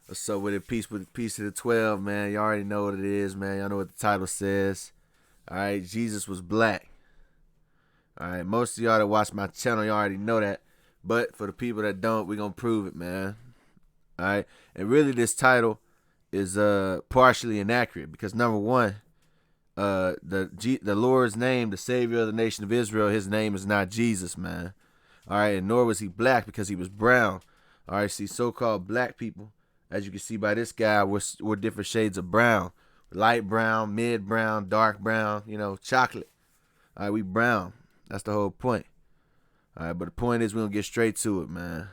What's up with it? Peace to the 12, man. Y'all already know what it is, man. Y'all know what the title says. All right, Jesus was black. All right, most of y'all that watch my channel, y'all already know that. But for the people that don't, we gonna prove it, man. All right, and really, this title is partially inaccurate because number one, the Lord's name, the Savior of the nation of Israel, his name is not Jesus, man. All right, and nor was he black because he was brown. All right, see, so-called black people, as you can see by this guy, were different shades of brown. Light brown, mid brown, dark brown, chocolate. All right, we brown. That's the whole point. All right, but the point is we're going to get straight to it, man.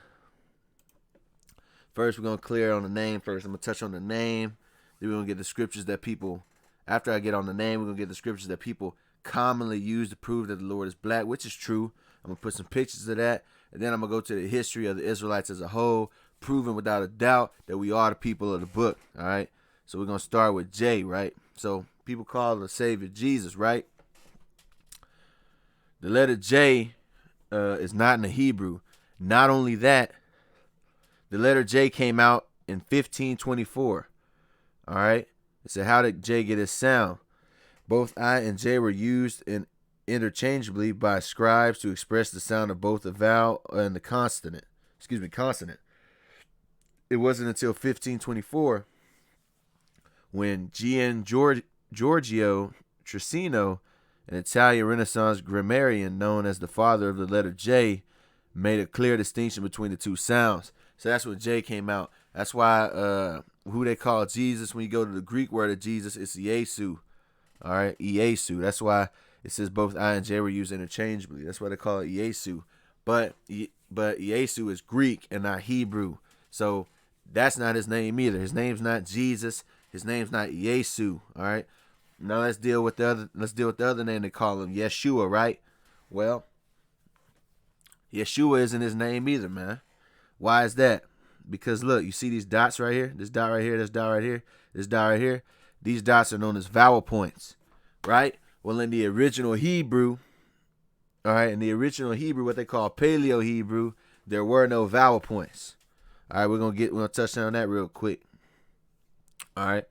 First, we're going to clear on the name first. I'm going to touch on the name. Then we're going to get the scriptures that people, after I get on the name, we're going to get the scriptures that people commonly use to prove that the Lord is black, which is true. I'm going to put some pictures of that. And then I'm going to go to the history of the Israelites as a whole, proving without a doubt that we are the people of the book, all right? So we're going to start with J, right? So people call the Savior Jesus, right? The letter J is not in the Hebrew. Not only that, the letter J came out in 1524, all right? It said, how did J get its sound? Both I and J were used interchangeably by scribes to express the sound of both the vowel and the consonant. Consonant. It wasn't until 1524 when Giorgio Trissino, an Italian Renaissance grammarian known as the father of the letter J, made a clear distinction between the two sounds. So that's when J came out. That's why who they call Jesus, when you go to the Greek word of Jesus, it's Yesu. All right, Yesu. That's why it says both I and J were used interchangeably. That's why they call it Yesu. But Yesu is Greek and not Hebrew. So that's not his name either. His name's not Jesus. His name's not Yesu. All right. Now let's deal with the other name they call him, Yeshua, right? Well, Yeshua isn't his name either, man. Why is that? Because look, you see these dots right here? This dot right here, this dot right here, this dot right here. These dots are known as vowel points, right? Well, in the original Hebrew, all right, what they call Paleo Hebrew, there were no vowel points. All right, we're gonna touch on that real quick. All right,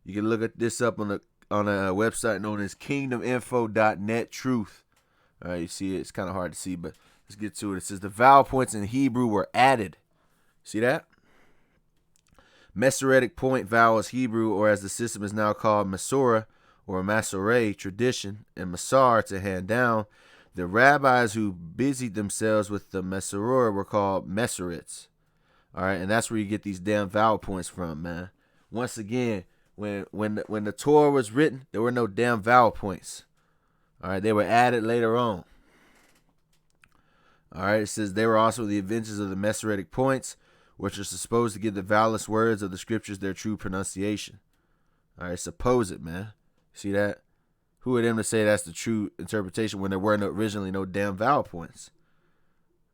you can look at this up on a website known as kingdominfo.net truth. All right, you see it. It's kind of hard to see, but let's get to it. It says the vowel points in Hebrew were added. See that? Masoretic point vowels Hebrew, or as the system is now called, Masorah or Masoreh tradition, and Masar to hand down. The rabbis who busied themselves with the Masorah were called Masoretes. All right, and that's where you get these damn vowel points from, man. Once again, when the Torah was written, there were no damn vowel points. All right, they were added later on. All right, it says they were also the inventors of the Masoretic points, which are supposed to give the vowelless words of the scriptures their true pronunciation. All right, suppose it, man. See that? Who are them to say that's the true interpretation when there were originally no damn vowel points?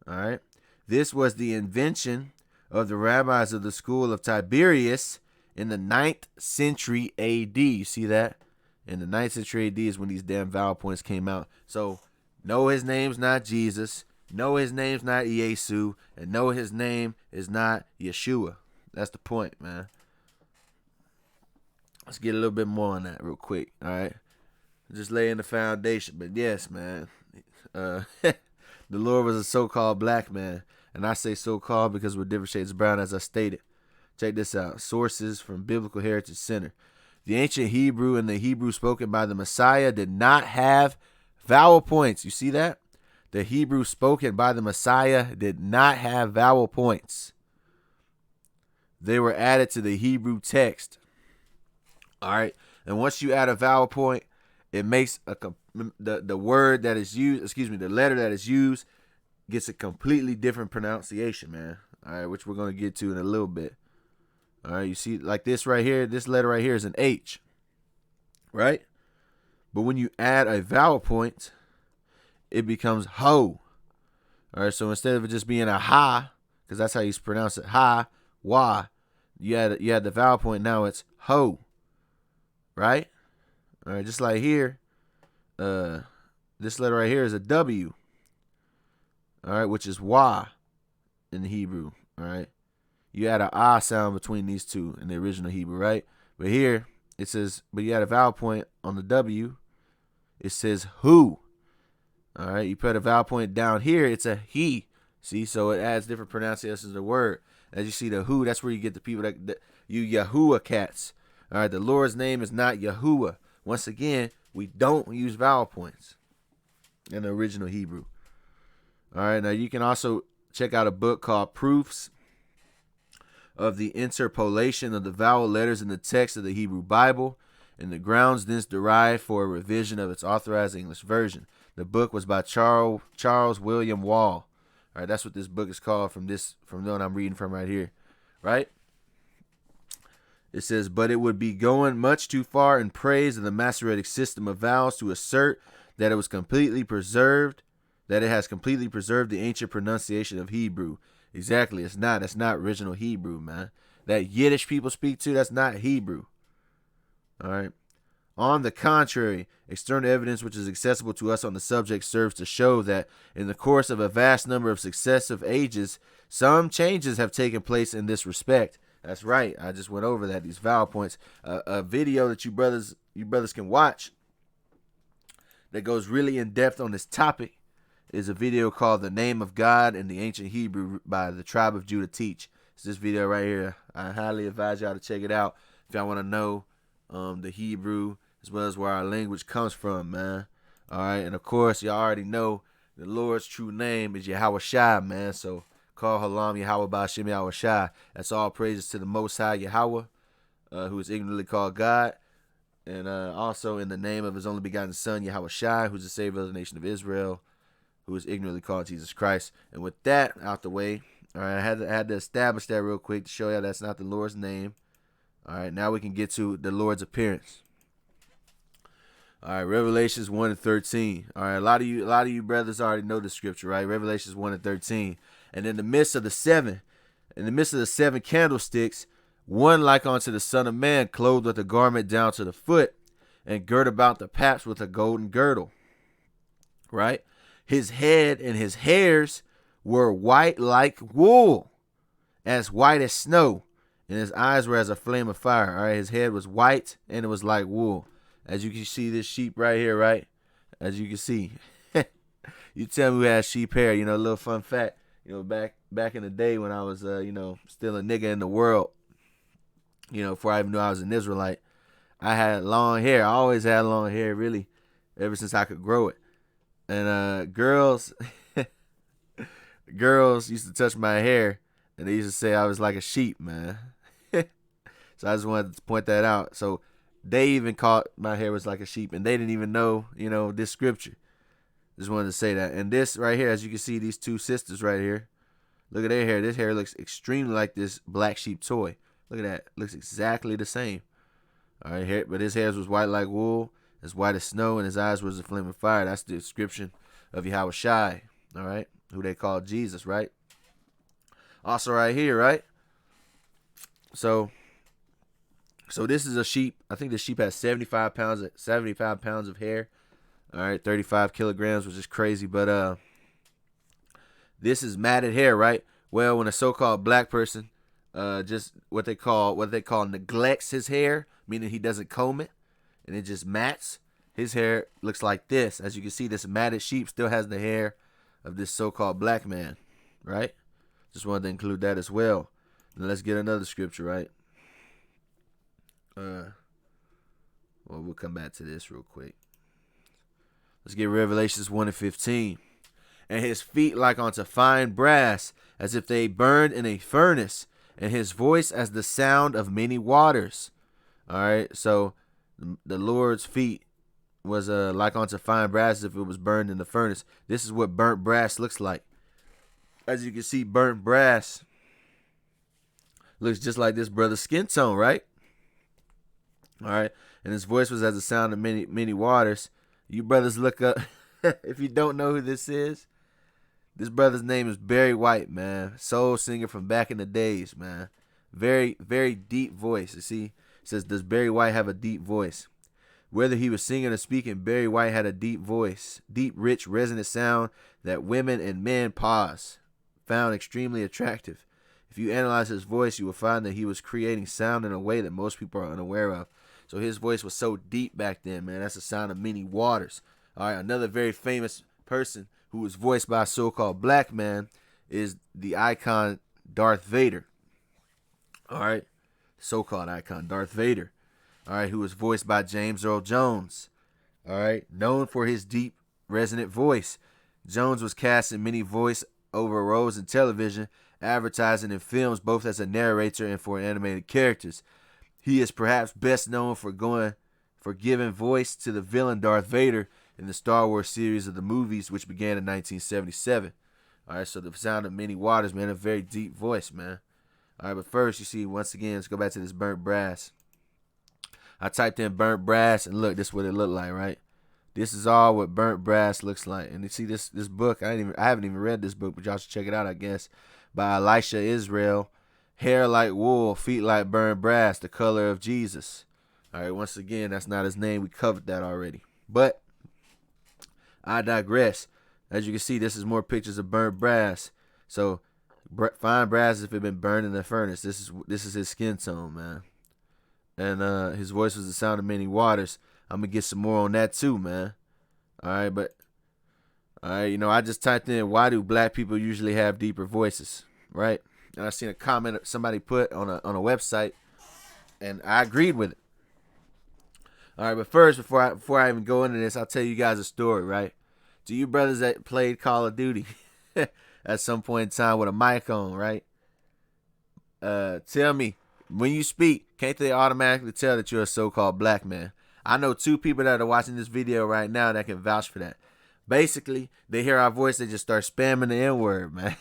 All right. This was the invention of the rabbis of the school of Tiberius in the 9th century A.D. You see that? In the 9th century A.D. is when these damn vowel points came out. So, no, his name's not Jesus. No, his name's not Yesu. And no, his name is not Yeshua. That's the point, man. Let's get a little bit more on that real quick, all right? Just laying the foundation. But yes, man, the Lord was a so-called black man. And I say so-called because we're different shades of brown, as I stated. Check this out. Sources from Biblical Heritage Center. The ancient Hebrew and the Hebrew spoken by the Messiah did not have vowel points. You see that? The Hebrew spoken by the Messiah did not have vowel points. They were added to the Hebrew text. All right. And once you add a vowel point, it makes the word that is used, the letter that is used gets a completely different pronunciation, man. All right, which we're going to get to in a little bit. All right, you see, like this right here, this letter right here is an H, right? But when you add a vowel point, it becomes ho. All right, so instead of it just being a ha, because that's how you pronounce it, ha, wah, you add the vowel point, now it's ho, right? All right, just like here, this letter right here is a W, all right, which is wah in the Hebrew, all right? you add a ah sound between these two in the original Hebrew, right? But here it says, but you add a vowel point on the W. It says who. All right, you put a vowel point down here. It's a he. See, so it adds different pronunciations of the word. As you see the who, that's where you get the people that you Yahuwah cats. All right, the Lord's name is not Yahuwah. Once again, we don't use vowel points in the original Hebrew. All right, now you can also check out a book called Proofs of the Interpolation of the Vowel Letters in the Text of the Hebrew Bible and the grounds thence derived for a revision of its authorized English version. The book was by Charles William Wall. All right, that's what this book is called from the one I'm reading from right here, right? It says, but it would be going much too far in praise of the Masoretic system of vowels to assert that it was completely preserved, that it has completely preserved the ancient pronunciation of Hebrew. Exactly, it's not. That's not original Hebrew, man. That Yiddish people speak to, that's not Hebrew. All right. On the contrary, external evidence which is accessible to us on the subject serves to show that in the course of a vast number of successive ages, some changes have taken place in this respect. That's right. I just went over that. These vowel points. A video that you brothers can watch that goes really in depth on this topic is a video called "The Name of God in the Ancient Hebrew" by the Tribe of Judah Teach. It's this video right here. I highly advise y'all to check it out if y'all want to know the Hebrew as well as where our language comes from, man. All right, and of course, y'all already know the Lord's true name is yahawashi, man. So call halam Yahweh Ba'ashem yahawashi. That's all praises to the Most High Yahweh, who is ignorantly called God, and also in the name of His only begotten Son Yahawashi, who's the Savior of the nation of Israel, who is ignorantly called Jesus Christ. And with that out the way, all right, I had to establish that real quick to show you that's not the Lord's name. All right, now we can get to the Lord's appearance. All right, Revelations 1 and 13. All right, a lot of you brothers already know the scripture, right? Revelations 1 and 13. And in the midst of the seven candlesticks, one like unto the Son of Man, clothed with a garment down to the foot, and girt about the paps with a golden girdle. Right? His head and his hairs were white like wool, as white as snow, and his eyes were as a flame of fire. All right, his head was white, and it was like wool. As you can see this sheep right here, right? As you can see. You tell me who has sheep hair. You know, a little fun fact. You know, back in the day when I was, still a nigga in the world, before I even knew I was an Israelite, I had long hair. I always had long hair, really, ever since I could grow it. And girls used to touch my hair, and they used to say I was like a sheep, man. So I just wanted to point that out. So they even caught my hair was like a sheep, and they didn't even know, this scripture. Just wanted to say that. And this right here, as you can see, these two sisters right here, look at their hair. This hair looks extremely like this black sheep toy. Look at that. Looks exactly the same. All right, but his hair was white like wool, as white as snow, and his eyes was a flame of fire. That's the description of Yahawashi, all right, who they call Jesus, right? Also right here, right? So this is a sheep. I think the sheep has 75 pounds of hair. All right, 35 kilograms, which is crazy. But this is matted hair, right? Well, when a so-called black person just what they call neglects his hair, meaning he doesn't comb it, and it just mats, his hair looks like this. As you can see, this matted sheep still has the hair of this so-called black man, right? Just wanted to include that as well. Now let's get another scripture, right? We'll come back to this real quick. Let's get Revelations 1 and 15. And his feet like unto fine brass, as if they burned in a furnace, and his voice as the sound of many waters. All right, so the Lord's feet was like unto fine brass, as if it was burned in the furnace. This is what burnt brass looks like. As you can see, burnt brass looks just like this brother's skin tone, right? All right, and his voice was as the sound of many waters. You brothers look up. If you don't know who this is, this brother's name is Barry White, man. Soul singer from back in the days, man. Very, very deep voice. You see, it says, does Barry White have a deep voice? Whether he was singing or speaking, Barry White had a deep voice, deep, rich, resonant sound that women and men found extremely attractive. If you analyze his voice, you will find that he was creating sound in a way that most people are unaware of. So his voice was so deep back then, man. That's the sound of many waters. All right, another very famous person who was voiced by a so-called black man is the icon Darth Vader. All right, so-called icon Darth Vader. All right, who was voiced by James Earl Jones. All right, known for his deep, resonant voice. Jones was cast in many voice-over roles in television, advertising, and films, both as a narrator and for animated characters. He is perhaps best known for giving voice to the villain Darth Vader in the Star Wars series of the movies, which began in 1977. All right, so the sound of many waters, man, a very deep voice, man. All right, but first, you see, once again, let's go back to this burnt brass. I typed in burnt brass, and look, this is what it looked like, right? This is all what burnt brass looks like. And you see this book, I haven't even read this book, but y'all should check it out, I guess, by Elisha Israel. Hair like wool, feet like burned brass, the color of Jesus. All right, once again, that's not his name. We covered that already. But I digress. As you can see, this is more pictures of burnt brass. So fine brass as if it had been burned in the furnace. This is his skin tone, man. And his voice was the sound of many waters. I'm going to get some more on that too, man. All right, I just typed in, why do black people usually have deeper voices, right? And I seen a comment somebody put on a website, and I agreed with it. All right, but first, before I even go into this, I'll tell you guys a story, right? To you brothers that played Call of Duty at some point in time with a mic on, right? Tell me, when you speak, can't they automatically tell that you're a so-called black man? I know two people that are watching this video right now that can vouch for that. Basically, they hear our voice, they just start spamming the N-word, man.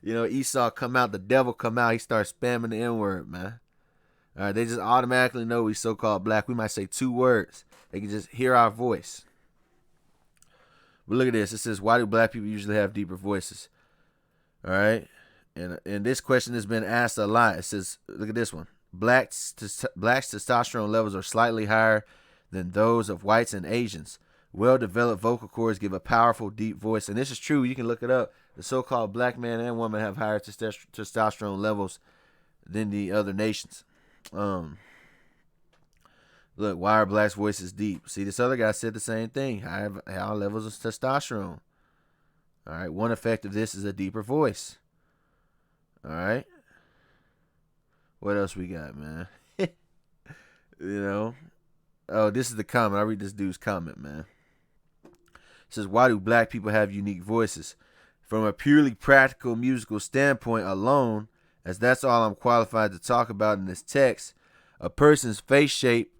You know, Esau come out, the devil come out, he starts spamming the N-word, man. All right, they just automatically know we so-called black. We might say 2 words. They can just hear our voice. But look at this. It says, why do black people usually have deeper voices? All right. And this question has been asked a lot. It says, look at this one. Blacks' testosterone levels are slightly higher than those of whites and Asians. Well-developed vocal cords give a powerful, deep voice. And this is true. You can look it up. The so-called black man and woman have higher testosterone levels than the other nations. Look, why are blacks' voices deep? See, this other guy said the same thing. High levels of testosterone. All right. One effect of this is a deeper voice. All right. What else we got, man? Oh, this is the comment. I'll read this dude's comment, man. It says, why do black people have unique voices? From a purely practical musical standpoint alone, as that's all I'm qualified to talk about in this text, a person's face shape,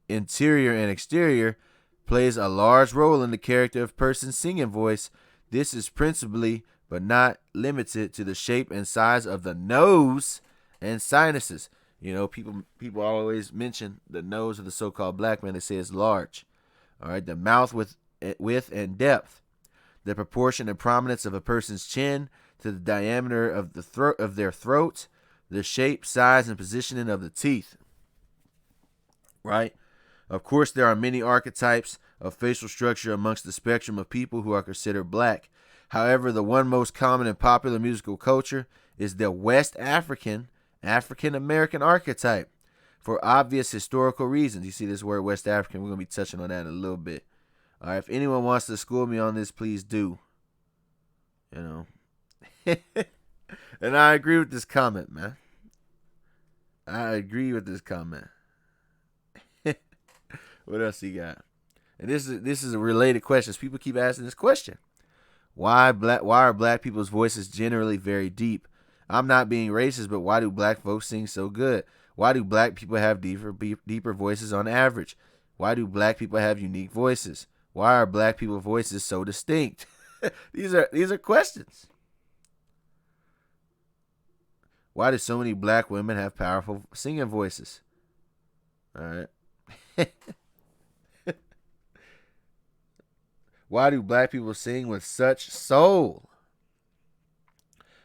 interior and exterior, plays a large role in the character of a person's singing voice. This is principally, but not limited to, the shape and size of the nose and sinuses. You know, people always mention the nose of the so-called black man. They say it's large. All right, the mouth width and depth, the proportion and prominence of a person's chin to the diameter of their throat, the shape, size, and positioning of the teeth. Right? Of course, there are many archetypes of facial structure amongst the spectrum of people who are considered black. However, the one most common in popular musical culture is the West African American archetype, for obvious historical reasons. You see this word West African, we're going to be touching on that in a little bit. All right, if anyone wants to school me on this, please do. And I agree with this comment, man. I agree with this comment. What else you got? And this is a related question. People keep asking this question. Why are black people's voices generally very deep? I'm not being racist, but why do black folks sing so good? Why do black people have deeper voices on average? Why do black people have unique voices? Why are black people's voices so distinct? These are questions. Why do so many black women have powerful singing voices? All right. Why do black people sing with such soul?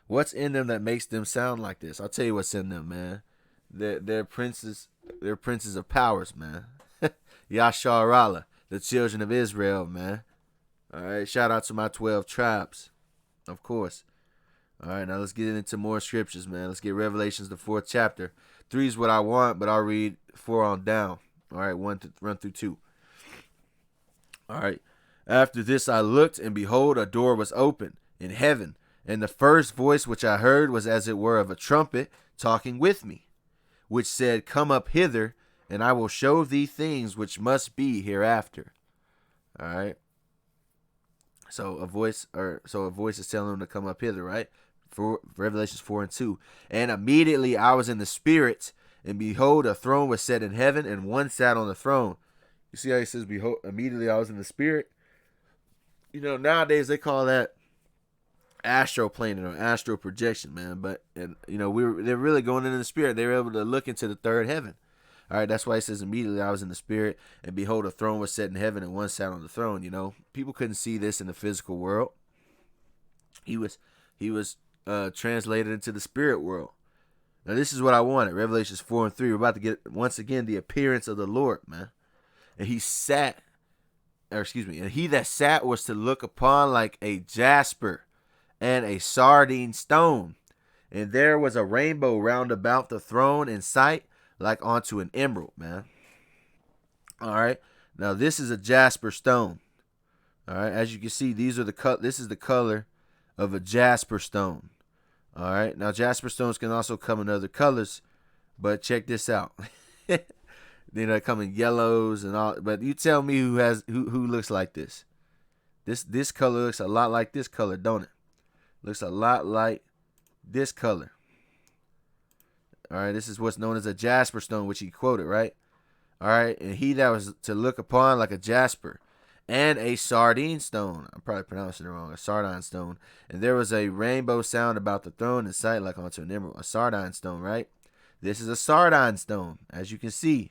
What's in them that makes them sound like this? I'll tell you what's in them, man. They're princes. They're princes of powers, man. Yasharallah, the children of Israel, man. All right. Shout out to my 12 tribes, of course. All right, now let's get into more scriptures, man. Let's get Revelations, the 4th chapter. 3 is what I want, but I'll read 4 on down. All right, 1 through 2. All right. After this I looked, and behold, a door was open in heaven. And the first voice which I heard was as it were of a trumpet talking with me, which said, Come up hither, and I will show thee things which must be hereafter. All right. So a voice is telling him to come up hither, right? For Revelations 4 and 2. And immediately I was in the spirit, and behold, a throne was set in heaven, and one sat on the throne. You see how he says, behold, immediately I was in the spirit? You know, nowadays they call that astral planing or astral projection, man. But, and you know, they're really going into the spirit. They were able to look into the third heaven. All right, that's why he says immediately I was in the spirit, and behold, a throne was set in heaven, and one sat on the throne. You know, people couldn't see this in the physical world. He was translated into the spirit world. Now, this is what I wanted. Revelations 4 and 3. We're about to get once again the appearance of the Lord, man. And he that sat was to look upon like a jasper and a sardine stone. And there was a rainbow round about the throne in sight, like unto an emerald, man. All right. Now this is a jasper stone. All right. As you can see, this is the color of a jasper stone. All right. Now jasper stones can also come in other colors, but check this out. They come in yellows and all. But you tell me who looks like this. This color looks a lot like this color, don't it? Looks a lot like this color. All right, this is what's known as a jasper stone, which he quoted, right? All right, and he that was to look upon like a jasper and a sardine stone. I'm probably pronouncing it wrong. A sardine stone. And there was a rainbow sound about the throne in sight like unto an emerald. A sardine stone, right? This is a sardine stone, as you can see.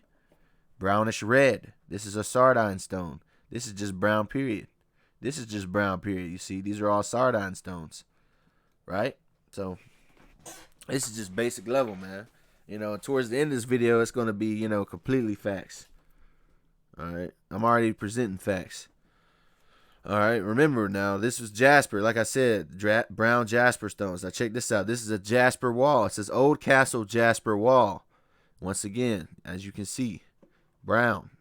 Brownish red. This is a sardine stone. This is just brown, period. This is just brown, period. You see, these are all sardine stones, right? So this is just basic level, man. You know, towards the end of this video, it's going to be, you know, completely facts. All right. I'm already presenting facts. All right. Remember now, this was jasper. Like I said, brown jasper stones. Now check this out. This is a jasper wall. It says Old Castle Jasper Wall. Once again, as you can see, brown.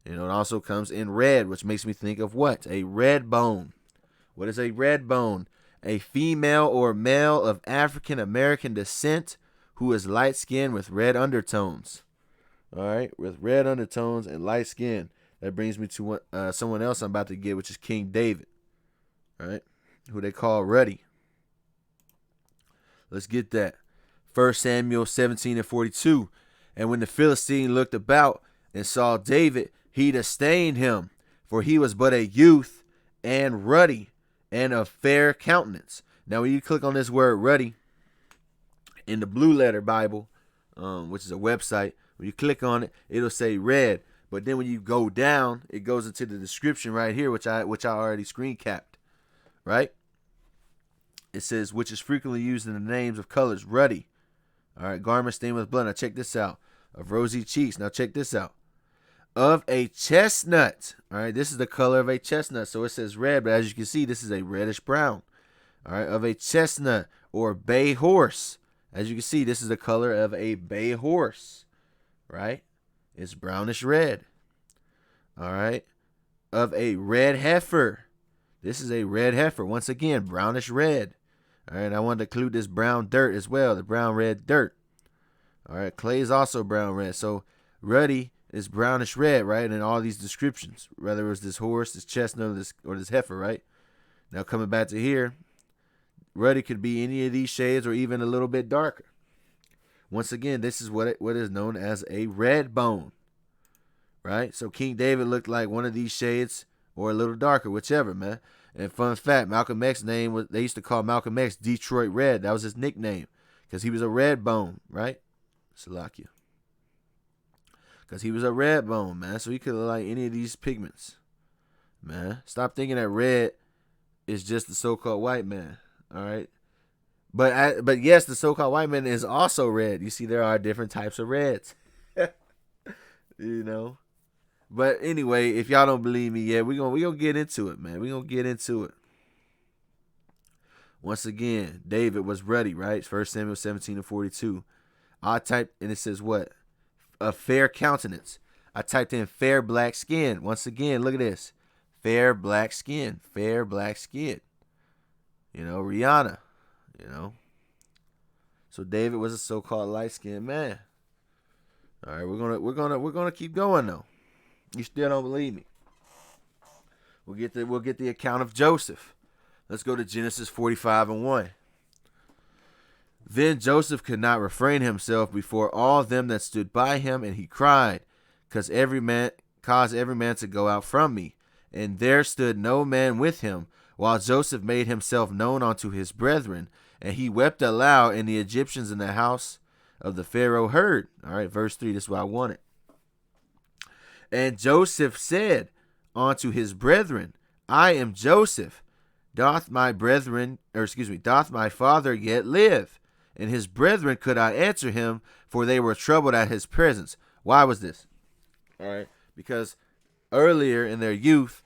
You know, it also comes in red, which makes me think of what? A red bone. What is a red bone? A female or male of African American descent who is light skinned with red undertones. All right, with red undertones and light skin. That brings me to someone else I'm about to get, which is King David. All right, who they call Ruddy. Let's get that. 1 Samuel 17 and 42. And when the Philistine looked about and saw David, he disdained him, for he was but a youth and ruddy and of fair countenance. Now, when you click on this word ruddy in the Blue Letter Bible, which is a website, when you click on it, it'll say red. But then when you go down, it goes into the description right here, which I already screen capped, right? It says, which is frequently used in the names of colors, ruddy. All right, garment stained with blood. Now check this out. Of rosy cheeks. Now check this out. Of a chestnut. All right, this is the color of a chestnut. So it says red, but as you can see, this is a reddish brown. All right, of a chestnut or bay horse. As you can see, this is the color of a bay horse. Right? It's brownish red. All right. Of a red heifer. This is a red heifer. Once again, brownish red. All right, I wanted to include this brown dirt as well, the brown red dirt. All right, clay is also brown red. So ruddy is brownish red, right? In all these descriptions, whether it was this horse, this chestnut, or this heifer, right? Now coming back to here, ruddy could be any of these shades or even a little bit darker. Once again, this is what is known as a red bone, right? So King David looked like one of these shades or a little darker, whichever, man. And fun fact, Malcolm X's name was, they used to call Malcolm X Detroit Red. That was his nickname because he was a red bone, right? Salakia. Because he was a red bone, man. So he could look like any of these pigments, man. Stop thinking that red is just the so-called white man, all right? But yes, the so-called white man is also red. You see, there are different types of reds, you know. But anyway, if y'all don't believe me yet, we gonna get into it, man. We gonna get into it. Once again, David was ruddy, right? 1 Samuel 17:42. I typed, and it says what? A fair countenance. I typed in fair black skin. Once again, look at this. Fair black skin. Fair black skin. Rihanna. So David was a so-called light-skinned man. All right, we're gonna keep going though. You still don't believe me? We'll get the account of Joseph. Let's go to Genesis 45:1. Then Joseph could not refrain himself before all them that stood by him, and he cried, cause every man to go out from me. And there stood no man with him, while Joseph made himself known unto his brethren, and he wept aloud, and the Egyptians in the house of the Pharaoh heard. All right, verse 3, this is what I wanted. And Joseph said unto his brethren, I am Joseph. Doth my father yet live? And his brethren could not answer him, for they were troubled at his presence. Why was this? All right, because earlier in their youth,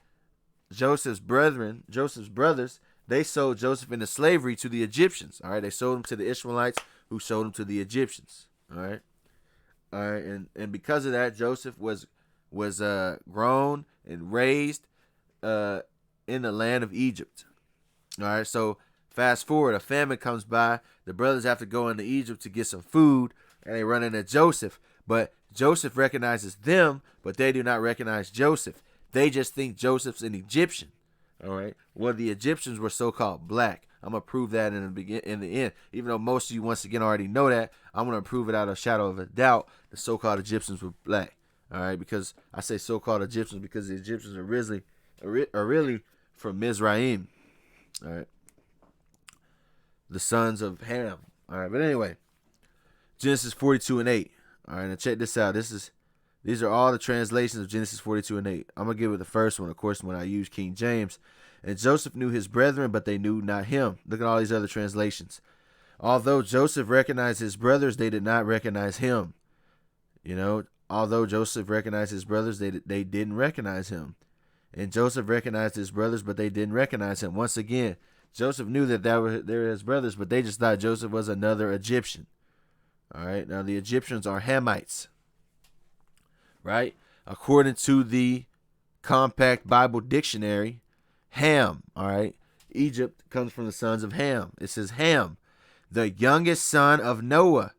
Joseph's brothers, they sold Joseph into slavery to the Egyptians. All right, they sold him to the Ishmaelites, who sold him to the Egyptians. All right, and because of that, Joseph was grown and raised in the land of Egypt. All right, so fast forward, a famine comes by. The brothers have to go into Egypt to get some food, and they run into Joseph. But Joseph recognizes them, but they do not recognize Joseph. They just think Joseph's an Egyptian. All right. Well, the Egyptians were so-called black. I'm gonna prove that in the end. Even though most of you once again already know that, I'm gonna prove it out of a shadow of a doubt. The so-called Egyptians were black. All right, because I say so-called Egyptians because the Egyptians are really from Mizraim. All right, the sons of Ham. All right, but anyway, Genesis 42:8. All right, now check this out. These are all the translations of Genesis 42:8. I'm going to give it the first one, of course, when I use King James. And Joseph knew his brethren, but they knew not him. Look at all these other translations. Although Joseph recognized his brothers, they did not recognize him. Although Joseph recognized his brothers, they didn't recognize him. And Joseph recognized his brothers, but they didn't recognize him. Once again, Joseph knew that they were his brothers, but they just thought Joseph was another Egyptian. All right, now the Egyptians are Hammites. Right? According to the Compact Bible Dictionary, Ham, all right? Egypt comes from the sons of Ham. It says Ham, the youngest son of Noah,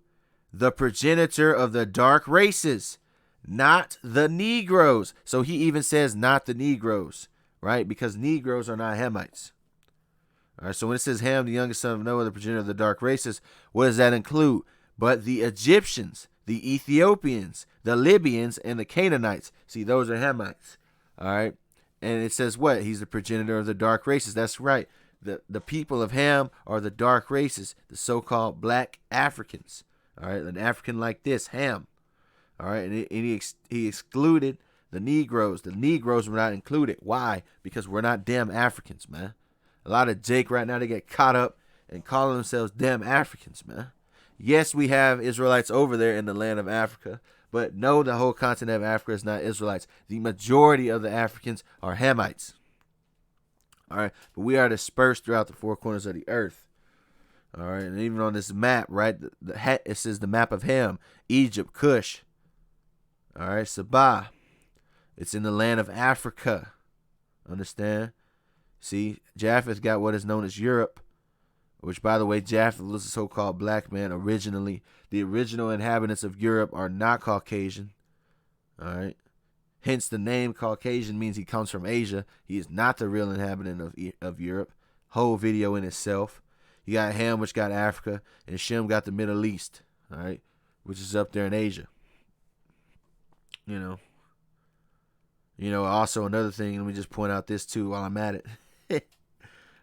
the progenitor of the dark races, not the Negroes. So he even says not the Negroes, right? Because Negroes are not Hamites. All right, so when it says Ham, the youngest son of Noah, the progenitor of the dark races, what does that include? But the Egyptians, the Ethiopians, the Libyans, and the Canaanites. See, those are Hamites. All right. And it says what? He's the progenitor of the dark races. That's right. The people of Ham are the dark races, the so-called black Africans. All right. An African like this, Ham. All right. And he excluded the Negroes. The Negroes were not included. Why? Because we're not damn Africans, man. A lot of Jake right now, they get caught up and calling themselves damn Africans, man. Yes, we have Israelites over there in the land of Africa, but no, the whole continent of Africa is not Israelites. The majority of the Africans are Hamites. All right, but we are dispersed throughout the four corners of the earth. All right, and even on this map, right, it says the map of Ham, Egypt, Cush. All right, Sabah. It's in the land of Africa. Understand? See, Japheth got what is known as Europe, which, by the way, Japheth was a so-called black man originally. The original inhabitants of Europe are not Caucasian. All right. Hence, the name Caucasian means he comes from Asia. He is not the real inhabitant of Europe. Whole video in itself. You got Ham, which got Africa, and Shem got the Middle East. All right, which is up there in Asia. Also another thing, let me just point out this too while I'm at it. A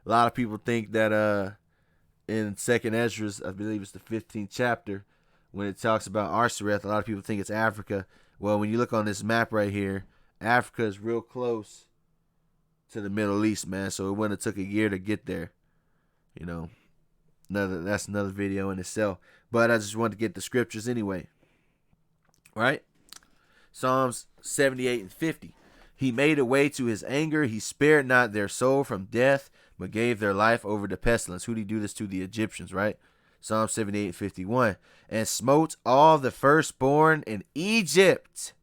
lot of people think that in 2nd Esdras, I believe it's the 15th chapter, when it talks about Arsareth, a lot of people think it's Africa. Well, when you look on this map right here, Africa is real close to the Middle East, man. So it wouldn't have took a year to get there. That's another video in itself. But I just wanted to get the scriptures anyway. Right? Psalms 78 and 50. He made a way to his anger. He spared not their soul from death, but gave their life over to pestilence. Who did he do this to? The Egyptians, right? Psalm 78:51. And smote all the firstborn in Egypt,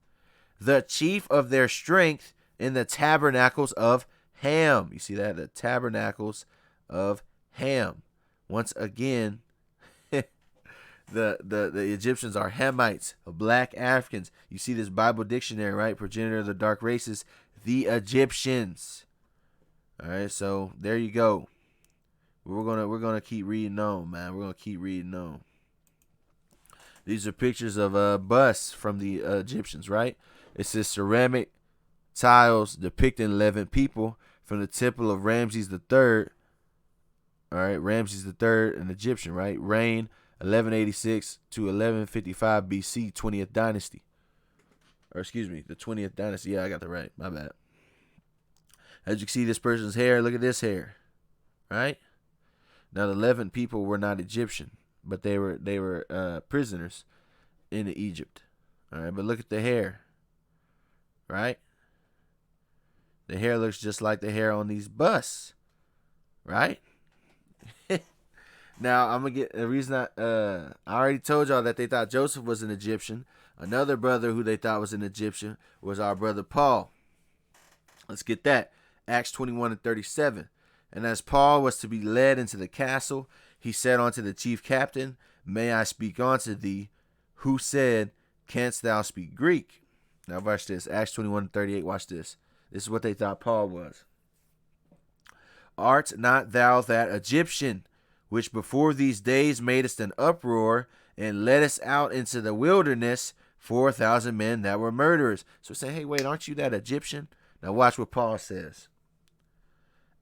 the chief of their strength in the tabernacles of Ham. You see that? The tabernacles of Ham. Once again, the Egyptians are Hammites, black Africans. You see this Bible dictionary, right? Progenitor of the dark races, the Egyptians. All right, so there you go. We're gonna keep reading on, man. We're gonna keep reading on. These are pictures of busts from the Egyptians, right? It says ceramic tiles depicting 11 people from the temple of Ramses III. All right, Ramses III, an Egyptian, right? Reign 1186 to 1155 BC, 20th dynasty. Or excuse me, the 20th dynasty. Yeah, I got that right. My bad. As you can see, this person's hair, look at this hair, right? Now, the 11 people were not Egyptian, but they were prisoners in Egypt. All right, but look at the hair, right? The hair looks just like the hair on these busts, right? Now, I'm going to get the reason I already told y'all that they thought Joseph was an Egyptian. Another brother who they thought was an Egyptian was our brother Paul. Let's get that. Acts 21:37. And as Paul was to be led into the castle, he said unto the chief captain, May I speak unto thee? Who said, Canst thou speak Greek? Now watch this. Acts 21:38. Watch this. This is what they thought Paul was. Art not thou that Egyptian, which before these days madest an uproar, and leddest out into the wilderness 4,000 men that were murderers? So say, hey, wait, aren't you that Egyptian? Now watch what Paul says.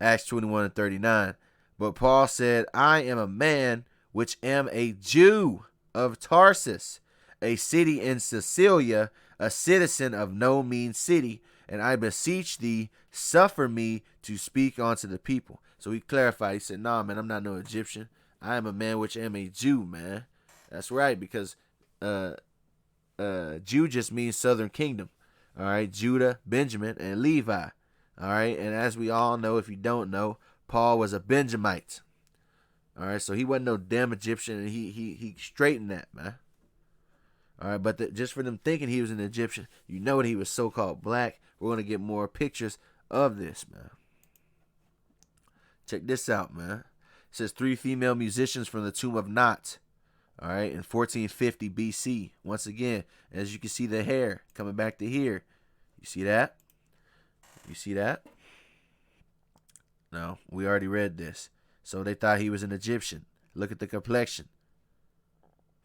Acts 21:39. But Paul said, I am a man which am a Jew of Tarsus, a city in Sicilia, a citizen of no mean city, and I beseech thee, suffer me to speak unto the people. So he clarified. He said, nah, man, I'm not no Egyptian. I am a man which am a Jew, man. That's right, because Jew just means southern kingdom. All right, Judah, Benjamin, and Levi. All right, and as we all know, if you don't know, Paul was a Benjamite. All right, so he wasn't no damn Egyptian, and he straightened that, man. All right, but just for them thinking he was an Egyptian, you know that he was so-called black. We're going to get more pictures of this, man. Check this out, man. It says 3 female musicians from the tomb of Nott. All right, in 1450 BC. Once again, as you can see the hair coming back to here. You see that? You see that? No, we already read this. So they thought he was an Egyptian. Look at the complexion.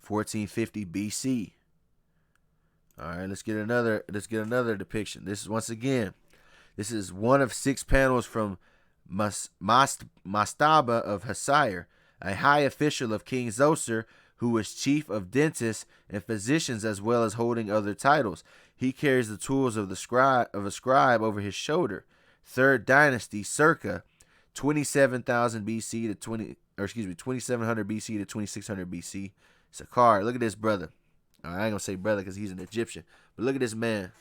1450 BC. All right, let's get another depiction. This is once again. This is one of 6 panels from Mastaba of Hasir, a high official of King Zoser, who was chief of dentists and physicians as well as holding other titles. He carries the tools of a scribe over his shoulder. 3rd dynasty, circa 27,000 BC to 2700 BC to 2600 BC. Sakar, look at this brother. All right, I ain't gonna say brother because he's an Egyptian, but look at this man.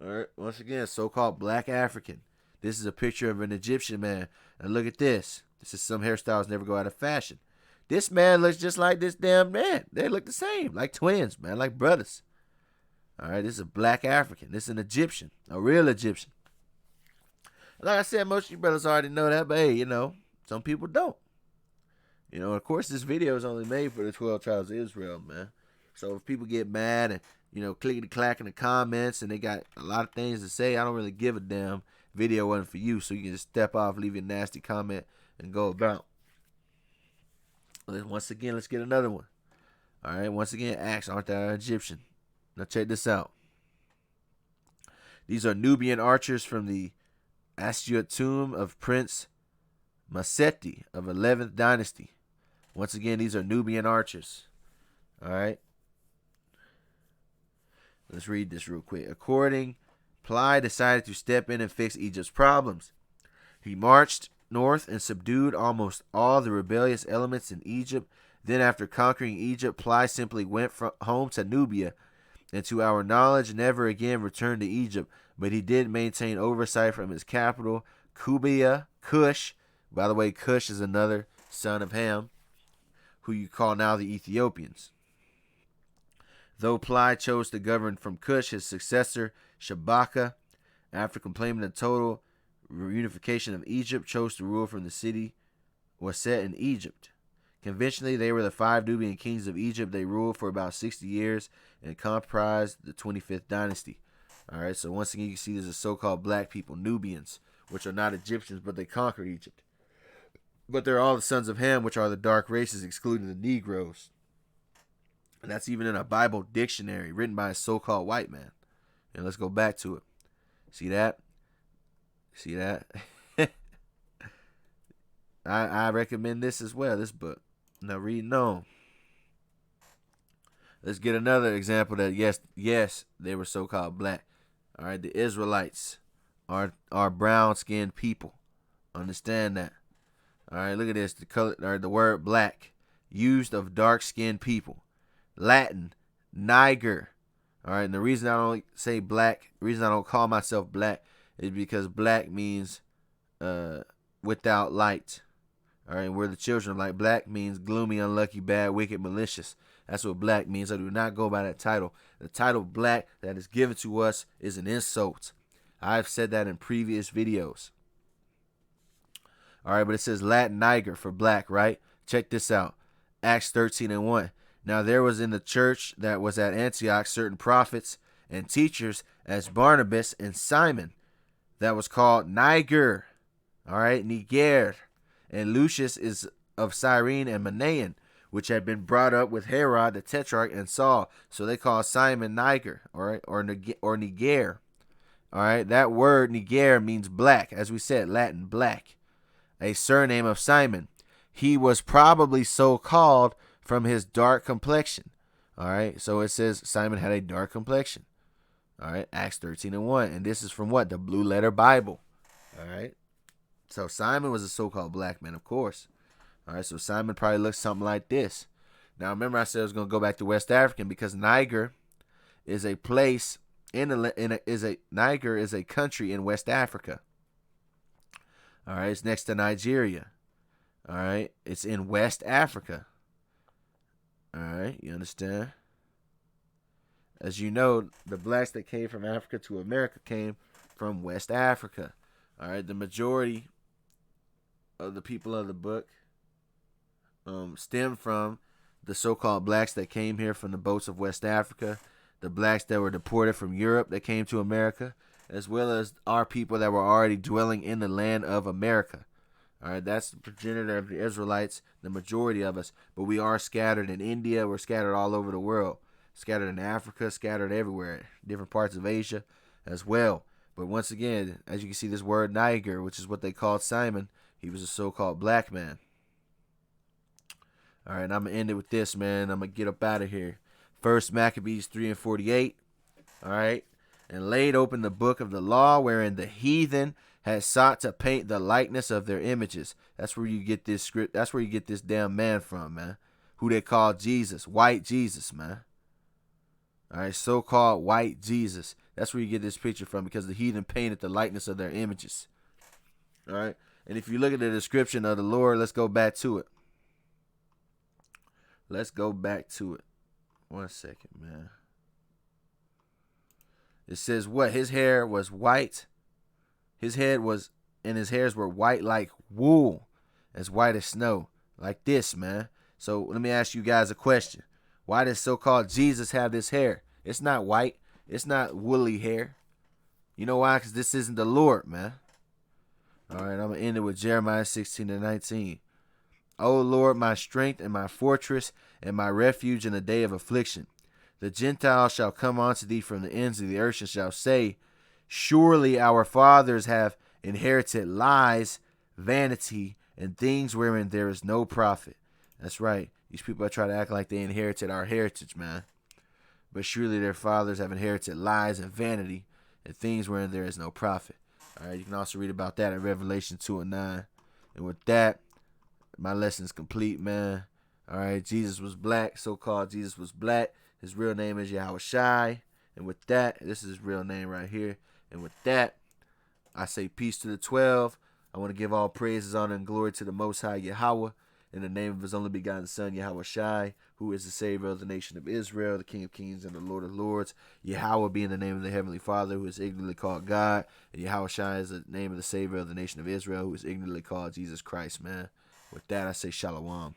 All right, once again, so-called black African. This is a picture of an Egyptian man, and look at this. This is some hairstyles never go out of fashion. This man looks just like this damn man. They look the same, like twins, man, like brothers. All right, this is a black African. This is an Egyptian, a real Egyptian. Like I said, most of you brothers already know that, but hey, some people don't. Of course, this video is only made for the 12 tribes of Israel, man. So if people get mad and, clickety-clack in the comments and they got a lot of things to say, I don't really give a damn. Video wasn't for you, so you can just step off, leave your nasty comment, and go about. Once again, let's get another one. All right, once again, Acts, aren't they Egyptian? Now check this out. These are Nubian archers from the Asyut tomb of Prince Maseti of 11th dynasty. Once again, these are Nubian archers. All right. Let's read this real quick. Ply decided to step in and fix Egypt's problems. He marched north and subdued almost all the rebellious elements in Egypt. Then after conquering Egypt, Ply simply went home to Nubia, and to our knowledge never again returned to Egypt, but he did maintain oversight from his capital, Kubia, Kush, By the way, Cush is another son of Ham, who you call now the Ethiopians. Though Ply chose to govern from Cush, his successor, Shabaka, after claiming the total reunification of Egypt, chose to rule from the city was set in Egypt. Conventionally, they were the 5 Nubian kings of Egypt. They ruled for about 60 years and comprised the 25th dynasty. All right, so once again, you can see there's a so-called black people, Nubians, which are not Egyptians, but they conquered Egypt. But they're all the sons of Ham, which are the dark races, excluding the Negroes. And that's even in a Bible dictionary written by a so-called white man. And let's go back to it. See that? See that? I recommend this as well, this book. Now reading on. Let's get another example that yes, they were so-called black. All right, the Israelites are brown-skinned people. Understand that. All right, look at this. The color, or the word black, used of dark-skinned people. Latin, Niger. All right, and the reason I don't say black, the reason I don't call myself black is because black means without light. All right, we're the children of light. Black means gloomy, unlucky, bad, wicked, malicious. That's what black means. I do not go by that title. The title black that is given to us is an insult. I've said that in previous videos. All right, but it says Latin Niger for black, right? Check this out. Acts 13:1. Now there was in the church that was at Antioch certain prophets and teachers as Barnabas and Simon that was called Niger. All right, Niger. And Lucius is of Cyrene and Manaen, which had been brought up with Herod the Tetrarch and Saul. So they call Simon Niger, all right, or Niger. All right, that word Niger means black, as we said, Latin, black. A surname of Simon. He was probably so called from his dark complexion. All right, so it says Simon had a dark complexion. All right, Acts 13:1. And this is from what? The Blue Letter Bible. All right. So Simon was a so-called black man, of course. All right, so Simon probably looks something like this. Now, remember I said I was going to go back to West African because Niger is a place Niger is a country in West Africa. All right, it's next to Nigeria. All right, it's in West Africa. All right, you understand? As you know, the blacks that came from Africa to America came from West Africa. All right, the majority of the people of the book stem from the so-called blacks that came here from the boats of West Africa, the blacks that were deported from Europe that came to America, as well as our people that were already dwelling in the land of America. All right, that's the progenitor of the Israelites, the majority of us, but we are scattered in India, we're scattered all over the world, scattered in Africa, scattered everywhere, different parts of Asia as well. But once again, as you can see, this word Niger, which is what they called Simon, he was a so-called black man. All right, and I'm going to end it with this, man. I'm going to get up out of here. First Maccabees 3:48. All right. And laid open the book of the law, wherein the heathen had sought to paint the likeness of their images. That's where you get this script. That's where you get this damn man from, man. Who they call Jesus. White Jesus, man. All right, so-called white Jesus. That's where you get this picture from, because the heathen painted the likeness of their images. All right. And if you look at the description of the Lord, let's go back to it. Let's go back to it. 1 second, man. It says what? His hair was white. His head was, and his hairs were white like wool, as white as snow. Like this, man. So let me ask you guys a question. Why does so-called Jesus have this hair? It's not white. It's not woolly hair. You know why? Because this isn't the Lord, man. All right, I'm going to end it with Jeremiah 16:19. O Lord, my strength and my fortress and my refuge in the day of affliction. The Gentiles shall come unto thee from the ends of the earth and shall say, surely our fathers have inherited lies, vanity, and things wherein there is no profit. That's right. These people try to act like they inherited our heritage, man. But surely their fathers have inherited lies and vanity and things wherein there is no profit. All right, you can also read about that in Revelation 2:9. And with that, my lesson is complete, man. All right, Jesus was black, so-called Jesus was black. His real name is Yahawashi. And with that, this is his real name right here. And with that, I say peace to the 12. I want to give all praises, honor, and glory to the Most High Yahawah, in the name of his only begotten Son, yahawashi, who is the Savior of the nation of Israel, the King of kings and the Lord of lords. Yahawah being the name of the Heavenly Father, who is ignorantly called God. And yahawashi is the name of the Savior of the nation of Israel, who is ignorantly called Jesus Christ, man. With that, I say shalom.